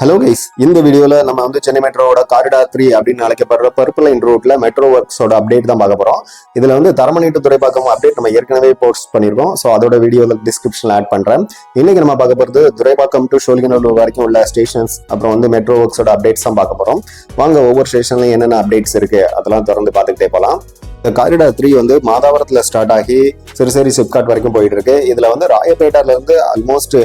Hello guys, இந்த வீடியோவில் நம்ம வந்து சென்னை மெட்ரோவோட காரிடார் 3 அப்படின்னு அழைக்கப்படுற பர்பிள் லைன் ரூட்ல மெட்ரோ ஒர்க்ஸோட அப்டேட் தான் பார்க்க போறோம். இதுல வந்து தரமணி டு துறைப்பாக்கம் அப்டேட் நம்ம ஏற்கனவே போஸ்ட் பண்ணியிருக்கோம். ஸோ அதோட வீடியோவில் டிஸ்கிரிப்ஷன்ல ஆட் பண்றேன். இன்னைக்கு நம்ம பார்க்க போறது துறைப்பாக்கம் டு சோழிங்கநல்லூர் வரைக்கும் உள்ள ஸ்டேஷன்ஸ், அப்புறம் வந்து மெட்ரோ ஒர்க்ஸோட அப்டேட்ஸ் தான் பார்க்க போறோம். வாங்க ஒவ்வொரு ஸ்டேஷன்லையும் என்னென்ன அப்டேட்ஸ் இருக்கு அதெல்லாம் தொடர்ந்து பார்த்துக்கிட்டே போகலாம். இந்த காரிடார் 3 வந்து மாதாவரத்தில் ஸ்டார்ட் ஆகி சிறுசேரி சிப்காட் வரைக்கும் போயிட்டு இருக்கு. இதுல வந்து ராயப்பேட்டால இருந்து ஆல்மோஸ்ட்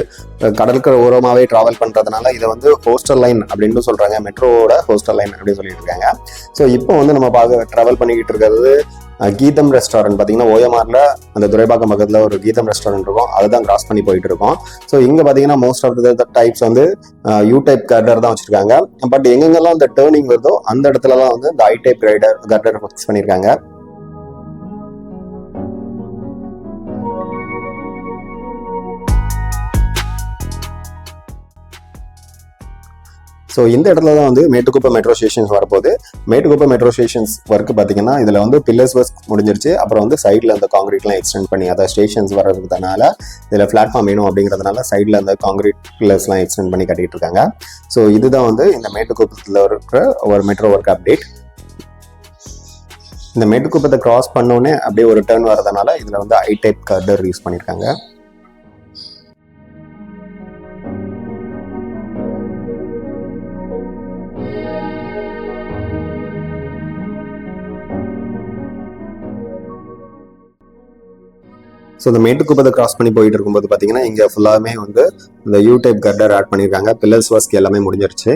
கடற்கரை ஓரமாவே டிராவல் பண்றதுனால இதை வந்து ஹோஸ்டல் லைன் அப்படின்னு சொல்றாங்க. மெட்ரோவோட ஹோஸ்டல் லைன் அப்படின்னு சொல்லிட்டு இருக்காங்க. ஸோ இப்போ வந்து நம்ம டிராவல் பண்ணிக்கிட்டு இருக்கிறது கீதம் ரெஸ்டாரண்ட். பார்த்தீங்கன்னா ஓஎம்ஆர்ல அந்த துறைப்பாக்கம் பக்கத்தில் ஒரு கீதம் ரெஸ்டாரண்ட் இருக்கும். அதுதான் கிராஸ் பண்ணி போயிட்டு இருக்கோம். ஸோ இங்கே பார்த்தீங்கன்னா மோஸ்ட் ஆஃப் த டைப்ஸ் வந்து யூ டைப் கர்டர் தான் வச்சிருக்காங்க. பட் எங்கெங்கெல்லாம் இந்த டேர்னிங் வருதோ அந்த இடத்துலலாம் வந்து இந்த ஐ டைப் கர்டர் ஃபிக்ஸ் பண்ணியிருக்காங்க. ஸோ இந்த இடத்துல தான் வந்து மேட்டுக்குப்பம் மெட்ரோ ஸ்டேஷன்ஸ் வரப்போகுது. மேட்டுக்குப்பம் மெட்ரோ ஸ்டேஷன்ஸ் ஒர்க் பார்த்தீங்கன்னா இதில் வந்து பில்லர்ஸ் ஒர்க் முடிஞ்சிருச்சு. அப்புறம் வந்து சைடில் அந்த காங்கிரீட்லாம் எக்ஸ்டெண்ட் பண்ணி, அதாவது ஸ்டேஷன்ஸ் வர்றதுனால இதில் பிளாட்ஃபார்ம் வேணும் அப்படிங்கிறதுனால சைடில் அந்த காங்கிரீட் பில்லர்ஸ்லாம் எக்ஸ்டெண்ட் பண்ணி கட்டிட்டு இருக்காங்க. ஸோ இதுதான் வந்து இந்த மேட்டுக்குப்பத்தில் இருக்கிற ஒரு மெட்ரோ ஒர்க் அப்டேட். இந்த மேட்டுக்குப்பத்தை கிராஸ் பண்ணோன்னே அப்படியே ஒரு டர்ன் வரதுனால இதில் வந்து ஐ டைப் கர்டர் யூஸ் பண்ணியிருக்காங்க. ஸோ இந்த மேட்டுக்குப்பத்தை கிராஸ் பண்ணி போயிட்டு இருக்கும்போது பார்த்தீங்கன்னா இங்கே ஃபுல்லாமே வந்து இந்த யூ டைப் கர்டர் ஆட் பண்ணியிருக்காங்க. பில்லர்ஸ் ஒர்க் எல்லாமே முடிஞ்சிருச்சு.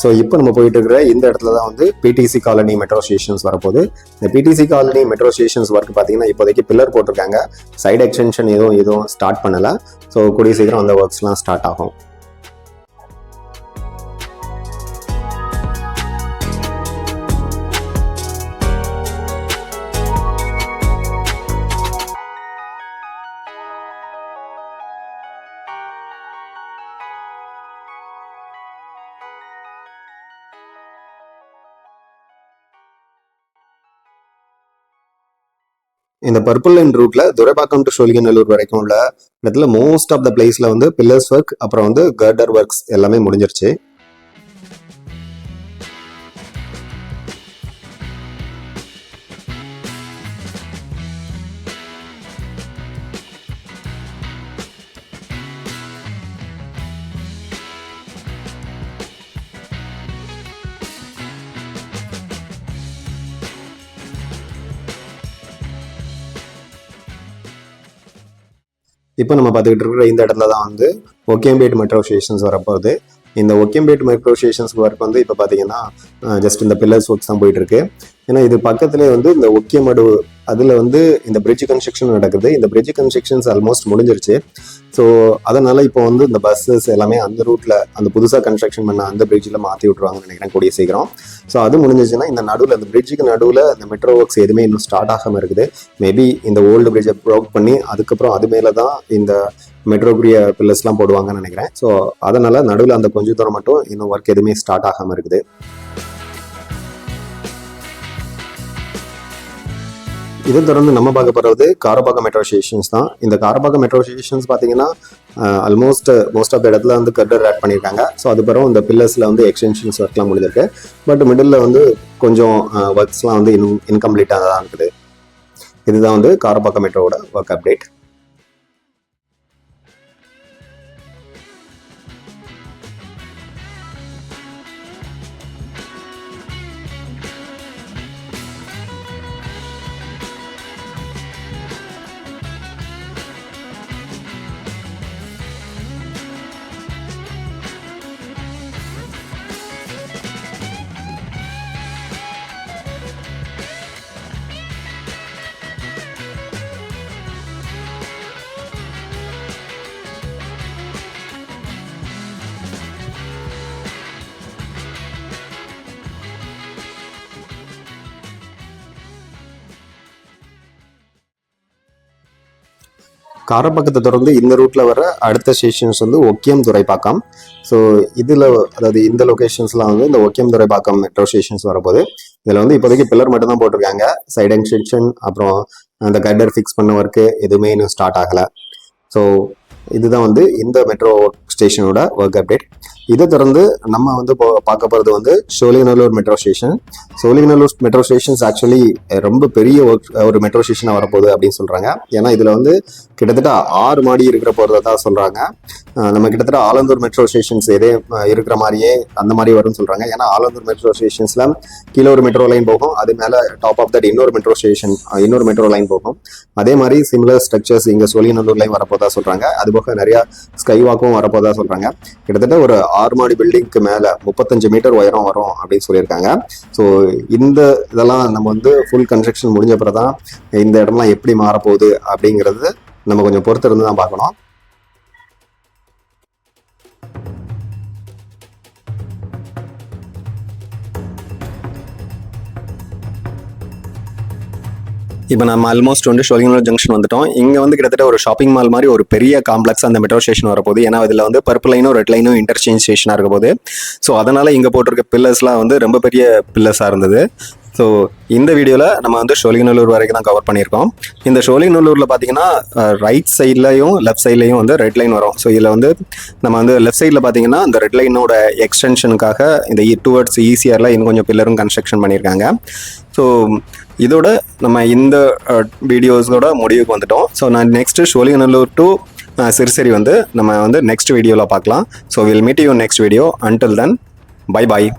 ஸோ இப்போ நம்ம போயிட்டு இருக்கிற இந்த இடத்துல தான் வந்து பிடிசி காலனி மெட்ரோ ஸ்டேஷன்ஸ் வரப்போகுது. இந்த PTC colony metro stations work பார்த்தீங்கன்னா இப்போதைக்கு பில்லர் போட்டிருக்காங்க. சைடு எக்ஸ்டென்ஷன் எதுவும் ஸ்டார்ட் பண்ணலை. ஸோ கூடிய சீக்கிரம் அந்த ஒர்க்ஸ்லாம் ஸ்டார்ட் ஆகும். இந்த பர்பிள் லைன் ரூட்ல துரைப்பாக்கம் டு சோழிங்கநல்லூர் வரைக்கும் உள்ள இடத்துல மோஸ்ட் ஆஃப் த பிளேஸ்ல வந்து பில்லர்ஸ் ஒர்க், அப்புறம் வந்து கர்டர் ஒர்க்ஸ் எல்லாமே முடிஞ்சிருச்சு. இப்போ நம்ம பார்த்துக்கிட்டு இருக்கிற இந்த இடத்துல தான் வந்து ஒகேம்பேட் மெட்ரோ ஸ்டேஷன்ஸ் வரப்போகுது. இந்த ஒகேம்பேட் மெட்ரோ ஸ்டேஷன்ஸ் ஒர்க் வந்து இப்போ பார்த்தீங்கன்னா ஜஸ்ட் இந்த பில்லர்ஸ் ஒர்க்ஸ் தான் போயிட்டு இருக்கு. ஏன்னா இது பக்கத்துலேயே வந்து இந்த ஒக்கியமடு அதில் வந்து இந்த பிரிட்ஜ் கன்ஸ்ட்ரக்ஷன் நடக்குது. இந்த பிரிட்ஜ் கன்ஸ்ட்ரக்ஷன்ஸ் ஆல்மோஸ்ட் முடிஞ்சிருச்சு. ஸோ அதனால இப்போ வந்து இந்த பஸ்ஸஸ் எல்லாமே அந்த ரூட்ல அந்த புதுசாக கன்ஸ்ட்ரக்ஷன் பண்ண அந்த பிரிட்ஜில் மாற்றி விட்ருவாங்கன்னு நினைக்கிறேன் கூடிய சீக்கிரம். ஸோ அது முடிஞ்சிச்சுன்னா இந்த நடுவில் இந்த பிரிட்ஜுக்கு நடுவில் இந்த மெட்ரோ ஒர்க்ஸ் எதுவுமே இன்னும் ஸ்டார்ட் ஆகாமல் இருக்குது. மேபி இந்த ஓல்டு பிரிட்ஜை ப்ரோக் பண்ணி அதுக்கப்புறம் அது மேலே தான் இந்த மெட்ரோக்குரிய பில்லர்ஸ்லாம் போடுவாங்கன்னு நினைக்கிறேன். ஸோ அதனால நடுவில் அந்த கொஞ்சம் தூரம் மட்டும் இன்னும் ஒர்க் எதுவுமே ஸ்டார்ட் ஆகாமல் இருக்குது. இதை தொடர்ந்து நம்ம பார்க்க போகிறது காரப்பாக்கம் மெட்ரோ ஸ்டேஷன்ஸ் தான். இந்த காரப்பாக்கம் மெட்ரோ ஸ்டேஷன்ஸ் பார்த்தீங்கன்னா மோஸ்ட் ஆஃப் த இடத்துல வந்து கர்டர் ஆட் பண்ணியிருக்காங்க. ஸோ அதுக்கப்புறம் இந்த பில்லர்ஸில் வந்து எக்ஸ்டென்ஷன்ஸ் ஒர்க்லாம் முடிஞ்சிருக்கு. பட் மிடில் வந்து கொஞ்சம் ஒர்க்ஸ்லாம் வந்து இன்னும் இன்கம்ப்ளீட்டாக தான் இருக்குது. இதுதான் வந்து காரப்பாக்கம் மெட்ரோவோட ஒர்க் அப்டேட். காரப்பாக்கத்தை தொடர்ந்து இந்த ரூட்டில் வர அடுத்த ஸ்டேஷன்ஸ் வந்து ஒக்கியம் துறைப்பாக்கம். ஸோ இதில் அதாவது இந்த லொக்கேஷன்ஸ்லாம் வந்து இந்த ஒக்கியம் துறைப்பாக்கம் மெட்ரோ ஸ்டேஷன்ஸ் வரப்போகுது. இதில் வந்து இப்போதைக்கு பில்லர் மட்டும் தான் போட்டிருக்காங்க. சைடு எக்ஸ்டென்ஷன் அப்புறம் அந்த கைடர் ஃபிக்ஸ் பண்ண ஒர்க்கு எதுவுமே இன்னும் ஸ்டார்ட் ஆகலை. ஸோ இதுதான் வந்து இந்த மெட்ரோ ஸ்டேஷனோட ஒர்க் அப்டேட். இதை தொடர்ந்து நம்ம வந்து பார்க்க போகிறது வந்து Sholinganallur metro station. Sholinganallur metro stations actually ரொம்ப பெரிய ஒரு மெட்ரோ ஸ்டேஷனாக வரப்போகுது அப்படின்னு சொல்கிறாங்க. ஏன்னா இதில் வந்து கிட்டத்தட்ட 6 மாடி இருக்கிற போகிறதா தான் சொல்கிறாங்க. நம்ம கிட்டத்தட்ட ஆலந்தூர் மெட்ரோ ஸ்டேஷன்ஸ் இதே இருக்கிற மாதிரியே அந்த மாதிரி வரும்னு சொல்கிறாங்க. ஏன்னா ஆலந்தூர் மெட்ரோ ஸ்டேஷன்ஸில் கீழே ஒரு மெட்ரோ லைன் போகும், அது மேலே டாப் ஆஃப் தட் இன்னொரு மெட்ரோ லைன் போகும். அதே மாதிரி சிமிலர் ஸ்ட்ரக்சர்ஸ் இங்கே சோழிங்கநல்லூர்லையும் வரப்போதா சொல்கிறாங்க. அதுபோக நிறையா ஸ்கை வாக்கும் வரப்போதா சொல்கிறாங்க. கிட்டத்தட்ட ஒரு 6 மாடி பில்டிங்க்கு மேலே 35 மீட்டர் உயரம் வரும் அப்படின்னு சொல்லியிருக்காங்க. ஸோ இந்த இதெல்லாம் நம்ம வந்து ஃபுல் கன்ஸ்ட்ரக்ஷன் முடிஞ்ச பிறகு தான் இந்த இடம்லாம் எப்படி மாறப்போகுது அப்படிங்கிறது நம்ம கொஞ்சம் பொறுத்து இருந்து தான் பார்க்கணும். இப்போ நம்ம ஆல்மோஸ்ட் வந்து சோழிங்கநல்லூர் ஜங்ஷன் வந்துட்டோம். இங்கே வந்து கிட்டத்தட்ட ஒரு ஷாப்பிங் மால் மாதிரி ஒரு பெரிய காம்ப்ளெக்ஸ் அந்த மெட்ரோ ஸ்டேஷன் வரப்போகுது. ஏன்னா இதில் வந்து பர்பிள் லைனும் ரெட் லைனும் இன்டர்சேஞ்ச் ஸ்டேஷனாக இருக்க போது. ஸோ அதனால் இங்கே போட்டிருக்க பில்லர்ஸ்லாம் வந்து ரொம்ப பெரிய பில்லர்ஸாக இருந்தது. ஸோ இந்த வீடியோவில் நம்ம வந்து சோழிங்கநல்லூர் வரைக்கும் தான் கவர் பண்ணியிருக்கோம். இந்த சோழிங்கநல்லூரில் பார்த்தீங்கன்னா ரைட் சைட்லையும் லெஃப்ட் சைட்லையும் வந்து ரெட் லைன் வரும். ஸோ இதில் வந்து நம்ம வந்து லெஃப்ட் சைடில் பார்த்தீங்கன்னா இந்த ரெட் லைனோட எக்ஸ்டென்ஷனுக்காக இந்த டுவர்ட்ஸ் ஈசிஆரில் இன்னும் கொஞ்சம் பில்லரும் கன்ஸ்ட்ரக்ஷன் பண்ணியிருக்காங்க. ஸோ இதோட நம்ம இந்த வீடியோஸோட முடிவுக்கு வந்துட்டோம். ஸோ நான் நெக்ஸ்ட்டு சோழிங்கநல்லூர் டு சிறுசேரி வந்து நம்ம வந்து நெக்ஸ்ட் வீடியோவில் பார்க்கலாம். So will meet you next video. Until then bye bye.